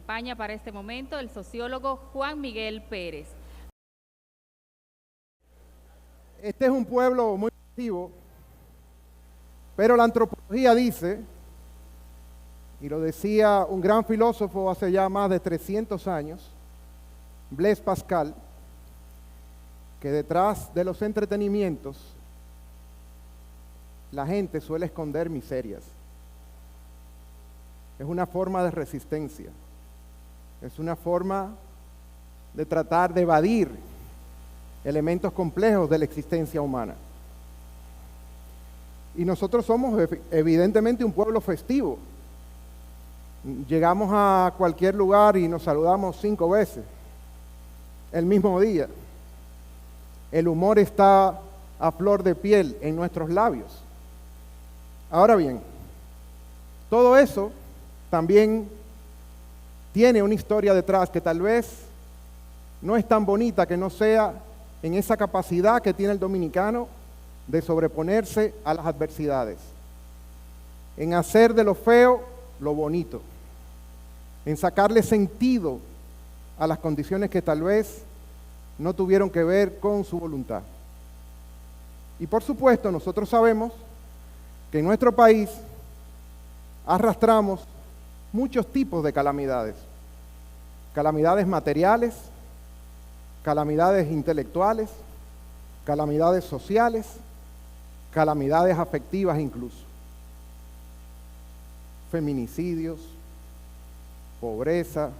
acompaña para este momento el sociólogo Juan Miguel Pérez. Este es un pueblo muy activo, pero la antropología dice, y lo decía un gran filósofo hace ya más de 300 años, Blaise Pascal, que detrás de los entretenimientos la gente suele esconder miserias. Es una forma de resistencia, es una forma de tratar de evadir elementos complejos de la existencia humana. Y nosotros somos evidentemente un pueblo festivo. Llegamos a cualquier lugar y nos saludamos 5 veces el mismo día. El humor está a flor de piel en nuestros labios. Ahora bien, todo eso también tiene una historia detrás que tal vez no es tan bonita que no sea en esa capacidad que tiene el dominicano de sobreponerse a las adversidades, en hacer de lo feo lo bonito, en sacarle sentido a las condiciones que tal vez no tuvieron que ver con su voluntad. Y por supuesto, nosotros sabemos que en nuestro país arrastramos muchos tipos de calamidades. Calamidades materiales, calamidades intelectuales, calamidades sociales, calamidades afectivas incluso. Feminicidios, pobreza,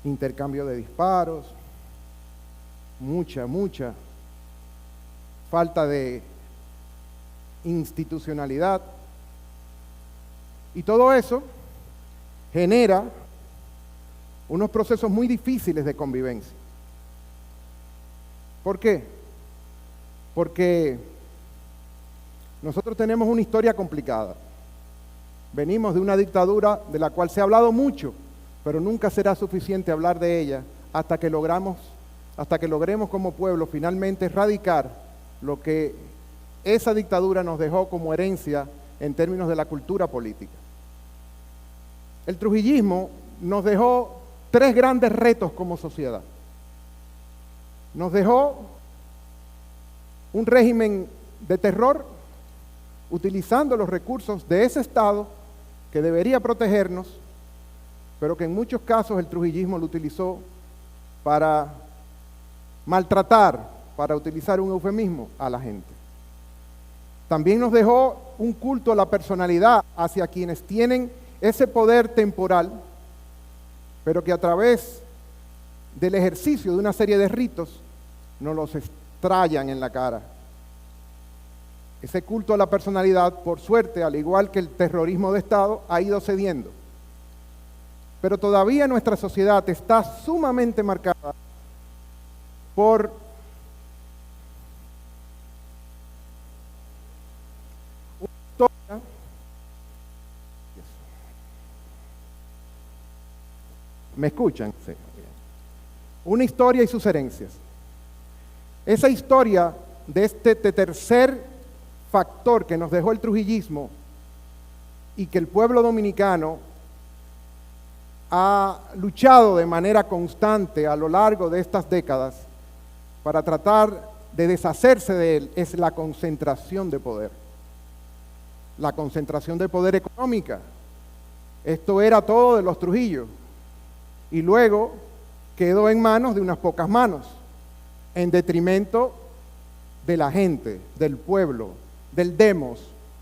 intercambio de disparos, mucha falta de institucionalidad. Y todo eso genera unos procesos muy difíciles de convivencia. ¿Por qué? Porque nosotros tenemos una historia complicada. Venimos de una dictadura de la cual se ha hablado mucho, pero nunca será suficiente hablar de ella hasta que logremos como pueblo finalmente erradicar lo que esa dictadura nos dejó como herencia en términos de la cultura política. El trujillismo nos dejó 3 grandes retos como sociedad. Nos dejó un régimen de terror utilizando los recursos de ese Estado que debería protegernos, pero que en muchos casos el trujillismo lo utilizó para maltratar, para utilizar un eufemismo, a la gente. También nos dejó un culto a la personalidad hacia quienes tienen ese poder temporal, pero que a través del ejercicio de una serie de ritos nos los estrellan en la cara. Ese culto a la personalidad, por suerte, al igual que el terrorismo de Estado, ha ido cediendo. Pero todavía nuestra sociedad está sumamente marcada por una historia. ¿Me escuchan? Sí. Una historia y sus herencias. Esa historia de este tercer factor que nos dejó el trujillismo y que el pueblo dominicano ha luchado de manera constante a lo largo de estas décadas para tratar de deshacerse de él, es la concentración de poder. La concentración de poder económica. Esto era todo de los Trujillos. Y luego quedó en manos de unas pocas manos, en detrimento de la gente, del pueblo, del demos,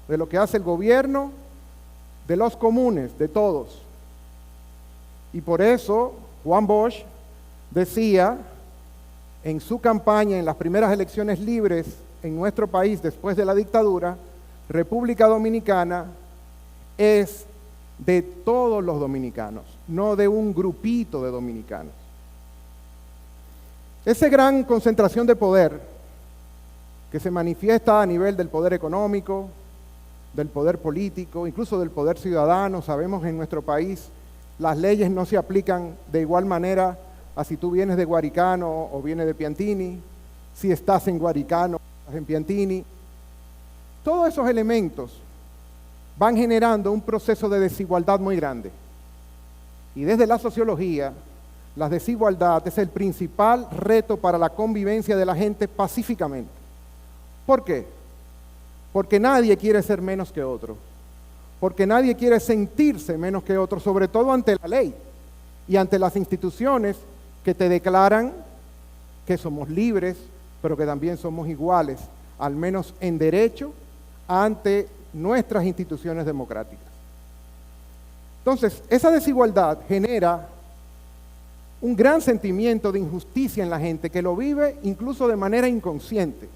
de lo que hace el gobierno, de los comunes, de todos. Y por eso Juan Bosch decía en su campaña en las primeras elecciones libres en nuestro país después de la dictadura, República Dominicana es de todos los dominicanos, no de un grupito de dominicanos. Esa gran concentración de poder que se manifiesta a nivel del poder económico, del poder político, incluso del poder ciudadano. Sabemos en nuestro país las leyes no se aplican de igual manera a si tú vienes de Guaricano o vienes de Piantini, si estás en Guaricano o estás en Piantini. Todos esos elementos van generando un proceso de desigualdad muy grande. y desde la sociología, la desigualdad es el principal reto para la convivencia de la gente pacíficamente. ¿Por qué? Porque nadie quiere ser menos que otro, porque nadie quiere sentirse menos que otro, sobre todo ante la ley y ante las instituciones que te declaran que somos libres, pero que también somos iguales, al menos en derecho, ante nuestras instituciones democráticas. Entonces, esa desigualdad genera un gran sentimiento de injusticia en la gente que lo vive incluso de manera inconsciente,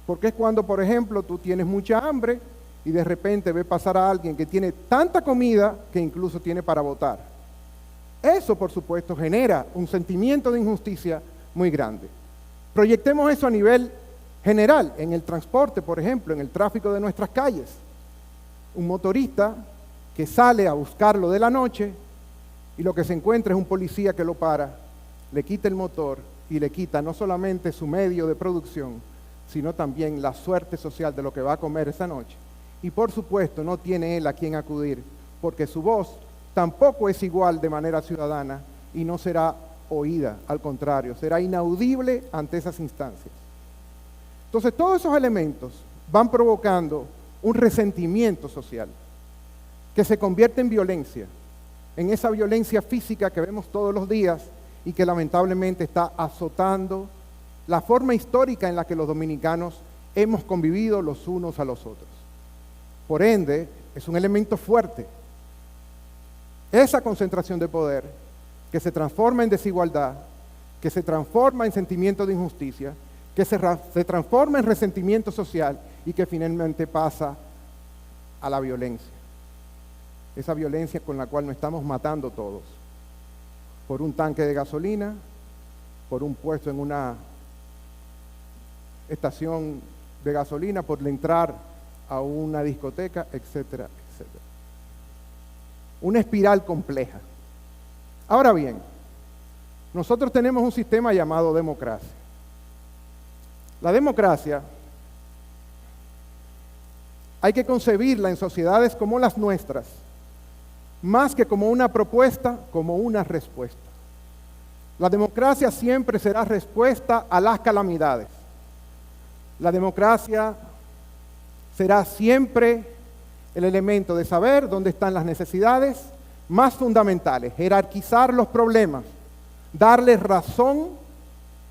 porque es cuando, por ejemplo, tú tienes mucha hambre y de repente ves pasar a alguien que tiene tanta comida que incluso tiene para botar. Eso, por supuesto, genera un sentimiento de injusticia muy grande. Proyectemos eso a nivel general, en el transporte, por ejemplo, en el tráfico de nuestras calles. Un motorista que sale a buscarlo de la noche y lo que se encuentra es un policía que lo para, le quita el motor y le quita no solamente su medio de producción, sino también la suerte social de lo que va a comer esa noche. Y por supuesto no tiene él a quien acudir, porque su voz tampoco es igual de manera ciudadana y no será oída, al contrario, será inaudible ante esas instancias. Entonces todos esos elementos van provocando un resentimiento social que se convierte en violencia, en esa violencia física que vemos todos los días y que lamentablemente está azotando la forma histórica en la que los dominicanos hemos convivido los unos a los otros. Por ende, es un elemento fuerte. Esa concentración de poder que se transforma en desigualdad, que se transforma en sentimiento de injusticia, que se transforma en resentimiento social y que finalmente pasa a la violencia. Esa violencia con la cual nos estamos matando todos. Por un tanque de gasolina, por un puesto en una estación de gasolina, por entrar a una discoteca, etcétera, etcétera. Una espiral compleja. Ahora bien, nosotros tenemos un sistema llamado democracia. La democracia hay que concebirla en sociedades como las nuestras, más que como una propuesta, como una respuesta. La democracia siempre será respuesta a las calamidades. La democracia será siempre el elemento de saber dónde están las necesidades más fundamentales, jerarquizar los problemas, darle razón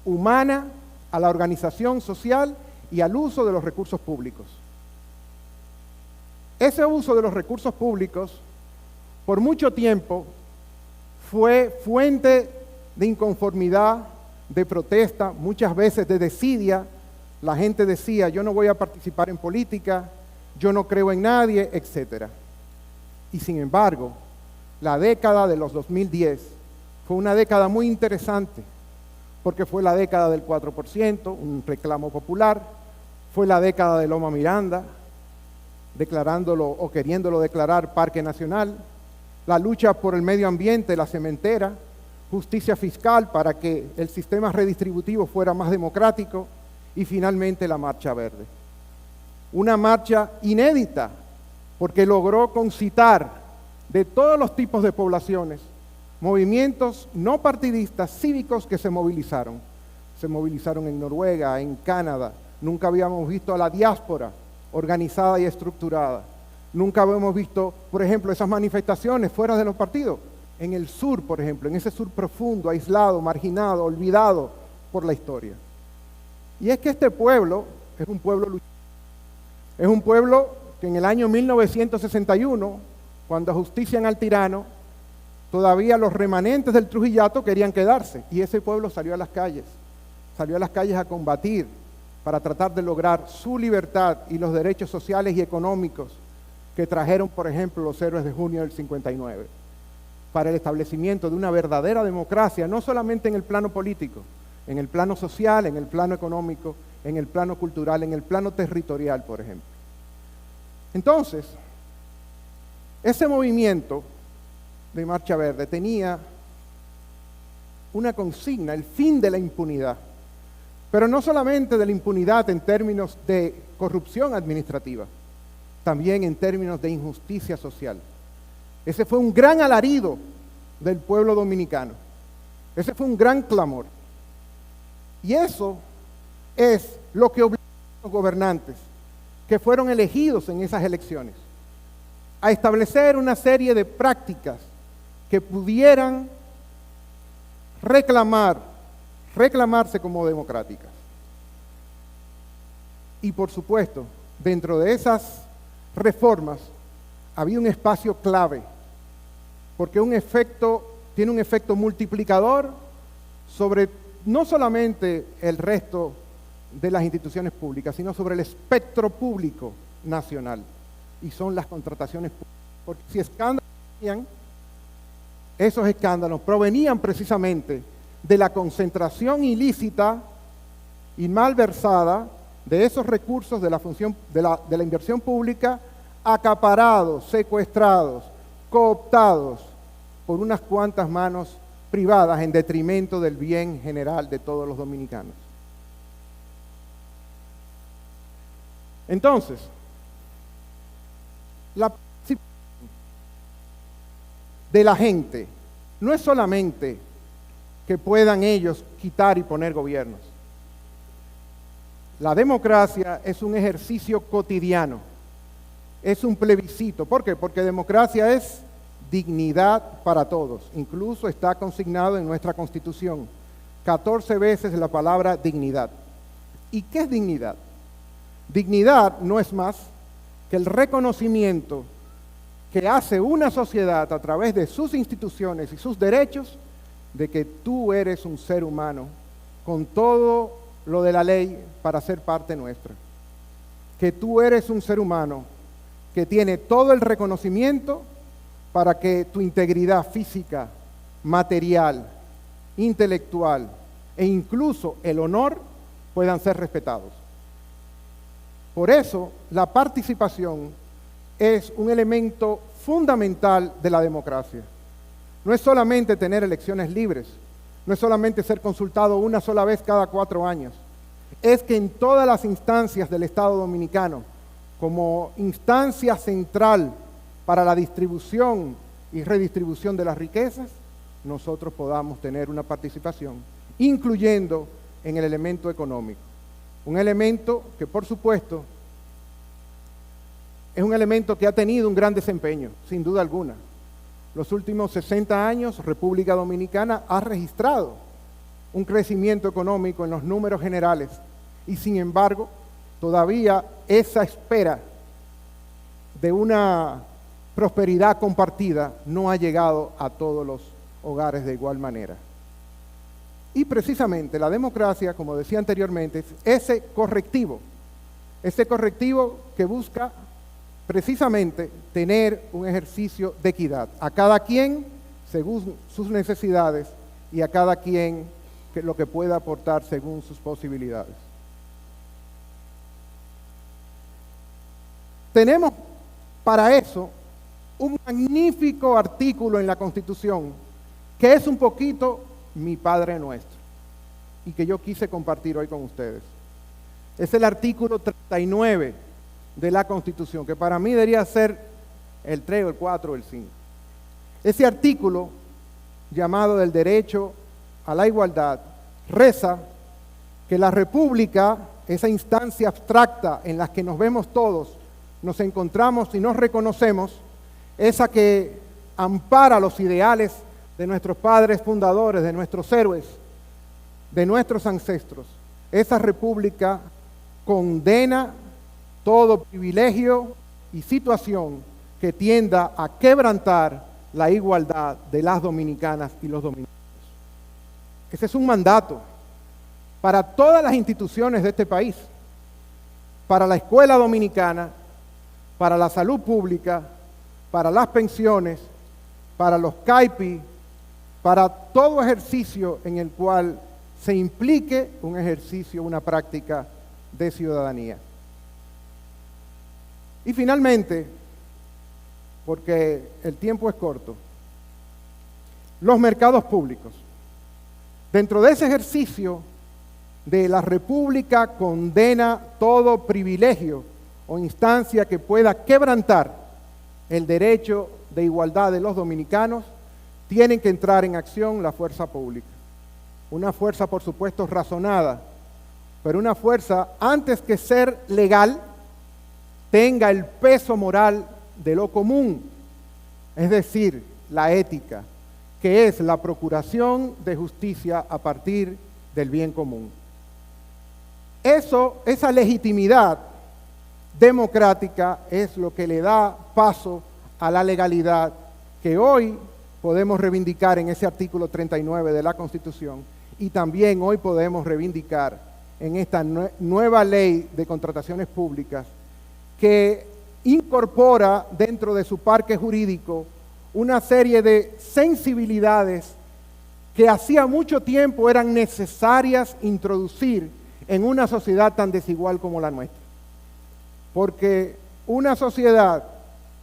humana a la organización social y al uso de los recursos públicos. Ese uso de los recursos públicos, por mucho tiempo, fue fuente de inconformidad, de protesta, muchas veces de desidia. La gente decía, yo no voy a participar en política, yo no creo en nadie, etc. Y sin embargo, la década de los 2010 fue una década muy interesante, porque fue la década del 4%, un reclamo popular, fue la década de Loma Miranda, declarándolo o queriéndolo declarar parque nacional, la lucha por el medio ambiente, la cementera, justicia fiscal para que el sistema redistributivo fuera más democrático y finalmente la Marcha Verde. Una marcha inédita porque logró concitar de todos los tipos de poblaciones movimientos no partidistas cívicos que se movilizaron. Se movilizaron en Noruega, en Canadá. Nunca habíamos visto a la diáspora organizada y estructurada. Nunca habíamos visto, por ejemplo, esas manifestaciones fuera de los partidos. En el sur, por ejemplo, en ese sur profundo, aislado, marginado, olvidado por la historia. Y es que este pueblo es un pueblo luchador. Es un pueblo que en el año 1961, cuando ajustician al tirano, todavía los remanentes del Trujillato querían quedarse. Y ese pueblo salió a las calles a combatir para tratar de lograr su libertad y los derechos sociales y económicos que trajeron, por ejemplo, los héroes de junio del 59, para el establecimiento de una verdadera democracia, no solamente en el plano político, en el plano social, en el plano económico, en el plano cultural, en el plano territorial, por ejemplo. Entonces, ese movimiento de Marcha Verde tenía una consigna, el fin de la impunidad, pero no solamente de la impunidad en términos de corrupción administrativa, también en términos de injusticia social. Ese fue un gran alarido del pueblo dominicano. Ese fue un gran clamor. Y eso es lo que obligó a los gobernantes que fueron elegidos en esas elecciones a establecer una serie de prácticas que pudieran reclamarse como democráticas. Y por supuesto, dentro de esas reformas había un espacio clave, porque tiene un efecto multiplicador sobre no solamente el resto de las instituciones públicas, sino sobre el espectro público nacional, y son las contrataciones públicas. Porque si escándalos venían, esos escándalos provenían precisamente de la concentración ilícita y malversada de esos recursos de la inversión pública, acaparados, secuestrados, cooptados por unas cuantas manos privadas en detrimento del bien general de todos los dominicanos. Entonces, la participación de la gente no es solamente que puedan ellos quitar y poner gobiernos. La democracia es un ejercicio cotidiano, es un plebiscito. ¿Por qué? Porque democracia es dignidad para todos. Incluso está consignado en nuestra Constitución 14 veces la palabra dignidad. ¿Y qué es dignidad? Dignidad no es más que el reconocimiento que hace una sociedad a través de sus instituciones y sus derechos de que tú eres un ser humano con todo lo de la ley para ser parte nuestra. Que tú eres un ser humano que tiene todo el reconocimiento para que tu integridad física, material, intelectual e incluso el honor puedan ser respetados. Por eso, la participación es un elemento fundamental de la democracia. No es solamente tener elecciones libres, no es solamente ser consultado una sola vez cada 4 años, es que en todas las instancias del Estado Dominicano, como instancia central para la distribución y redistribución de las riquezas, nosotros podamos tener una participación, incluyendo en el elemento económico. Un elemento que, por supuesto, es un elemento que ha tenido un gran desempeño, sin duda alguna. Los últimos 60 años, República Dominicana ha registrado un crecimiento económico en los números generales y, sin embargo, todavía esa espera de una prosperidad compartida no ha llegado a todos los hogares de igual manera. Y precisamente la democracia, como decía anteriormente, es ese correctivo que busca precisamente tener un ejercicio de equidad, a cada quien según sus necesidades y a cada quien lo que pueda aportar según sus posibilidades. Tenemos para eso un magnífico artículo en la Constitución que es un poquito mi Padre Nuestro y que yo quise compartir hoy con ustedes. Es el artículo 39 de la Constitución, que para mí debería ser el 3, el 4 o el 5. Ese artículo, llamado del derecho a la igualdad, reza que la República, esa instancia abstracta en la que nos vemos todos, nos encontramos y nos reconocemos, esa que ampara los ideales de nuestros padres fundadores, de nuestros héroes, de nuestros ancestros. Esa República condena todo privilegio y situación que tienda a quebrantar la igualdad de las dominicanas y los dominicanos. Ese es un mandato para todas las instituciones de este país, para la escuela dominicana, para la salud pública, para las pensiones, para los CAIPI, para todo ejercicio en el cual se implique un ejercicio, una práctica de ciudadanía. Y finalmente, porque el tiempo es corto, los mercados públicos. Dentro de ese ejercicio de la República condena todo privilegio o instancia que pueda quebrantar el derecho de igualdad de los dominicanos, tienen que entrar en acción la fuerza pública. Una fuerza, por supuesto, razonada, pero una fuerza, antes que ser legal, tenga el peso moral de lo común, es decir, la ética, que es la procuración de justicia a partir del bien común. Esa legitimidad democrática es lo que le da paso a la legalidad que hoy podemos reivindicar en ese artículo 39 de la Constitución, y también hoy podemos reivindicar en esta nueva ley de contrataciones públicas que incorpora dentro de su parque jurídico una serie de sensibilidades que hacía mucho tiempo eran necesarias introducir en una sociedad tan desigual como la nuestra. Porque una sociedad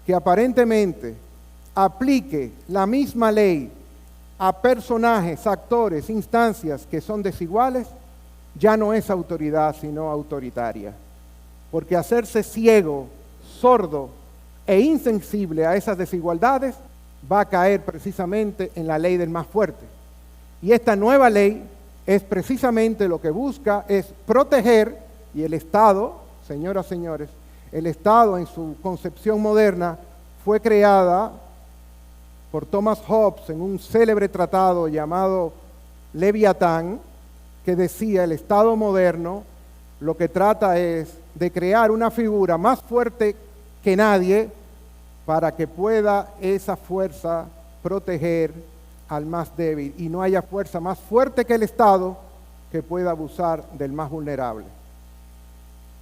que aparentemente aplique la misma ley a personajes, actores, instancias que son desiguales, ya no es autoridad, sino autoritaria. Porque hacerse ciego, sordo e insensible a esas desigualdades va a caer precisamente en la ley del más fuerte. Y esta nueva ley es precisamente lo que busca, es proteger, y el Estado, señoras y señores, el Estado en su concepción moderna fue creada por Thomas Hobbes en un célebre tratado llamado Leviatán, que decía: el Estado moderno lo que trata es de crear una figura más fuerte que nadie para que pueda esa fuerza proteger al más débil, y no haya fuerza más fuerte que el Estado que pueda abusar del más vulnerable.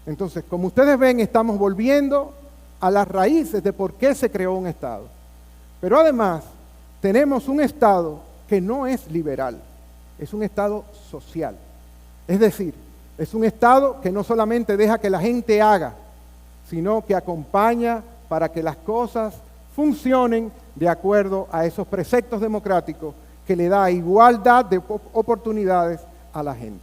Entonces, como ustedes ven, estamos volviendo a las raíces de por qué se creó un Estado. Pero además, tenemos un Estado que no es liberal, es un Estado social. Es decir, es un Estado que no solamente deja que la gente haga, sino que acompaña para que las cosas funcionen de acuerdo a esos preceptos democráticos que le da igualdad de oportunidades a la gente.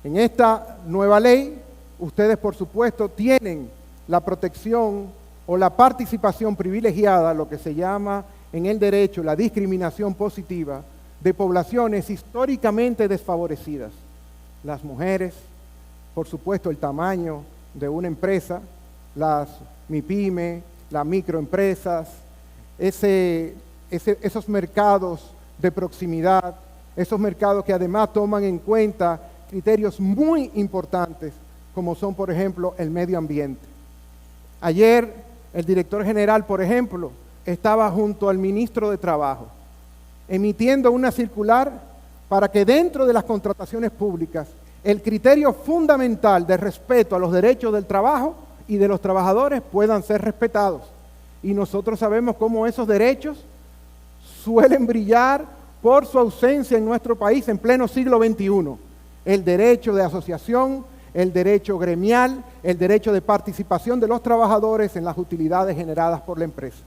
En esta nueva ley, ustedes por supuesto tienen la protección o la participación privilegiada, lo que se llama en el derecho la discriminación positiva, de poblaciones históricamente desfavorecidas. Las mujeres, por supuesto el tamaño de una empresa, las MIPYME, las microempresas, esos mercados de proximidad, esos mercados que además toman en cuenta criterios muy importantes, como son, por ejemplo, el medio ambiente. Ayer, el director general, por ejemplo, estaba junto al ministro de Trabajo, emitiendo una circular para que dentro de las contrataciones públicas, el criterio fundamental de respeto a los derechos del trabajo y de los trabajadores puedan ser respetados. Y nosotros sabemos cómo esos derechos suelen brillar por su ausencia en nuestro país en pleno siglo XXI. El derecho de asociación, el derecho gremial, el derecho de participación de los trabajadores en las utilidades generadas por la empresa.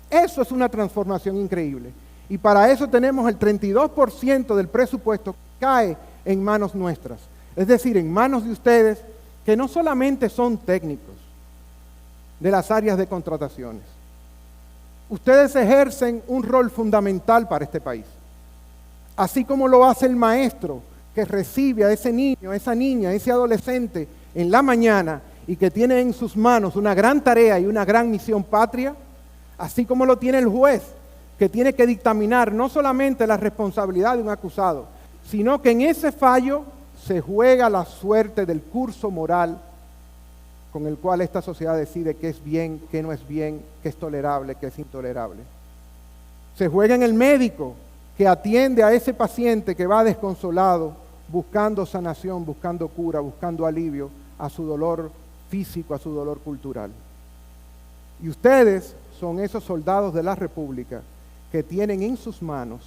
Eso es una transformación increíble. Y para eso tenemos el 32% del presupuesto que cae en manos nuestras. Es decir, en manos de ustedes, que no solamente son técnicos de las áreas de contrataciones. Ustedes ejercen un rol fundamental para este país. Así como lo hace el maestro que recibe a ese niño, esa niña, ese adolescente en la mañana y que tiene en sus manos una gran tarea y una gran misión patria, así como lo tiene el juez, que tiene que dictaminar no solamente la responsabilidad de un acusado, sino que en ese fallo se juega la suerte del curso moral con el cual esta sociedad decide qué es bien, qué no es bien, qué es tolerable, qué es intolerable. Se juega en el médico que atiende a ese paciente que va desconsolado, buscando sanación, buscando cura, buscando alivio a su dolor físico, a su dolor cultural. Y ustedes son esos soldados de la República que tienen en sus manos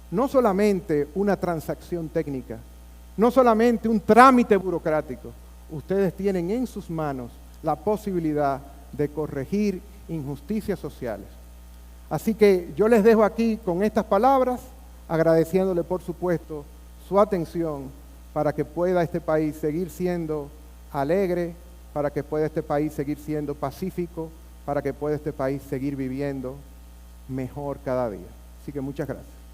no solamente una transacción técnica, no solamente un trámite burocrático, ustedes tienen en sus manos la posibilidad de corregir injusticias sociales. Así que yo les dejo aquí con estas palabras, agradeciéndole por supuesto su atención para que pueda este país seguir siendo alegre, para que pueda este país seguir siendo pacífico, para que pueda este país seguir viviendo mejor cada día. Así que muchas gracias.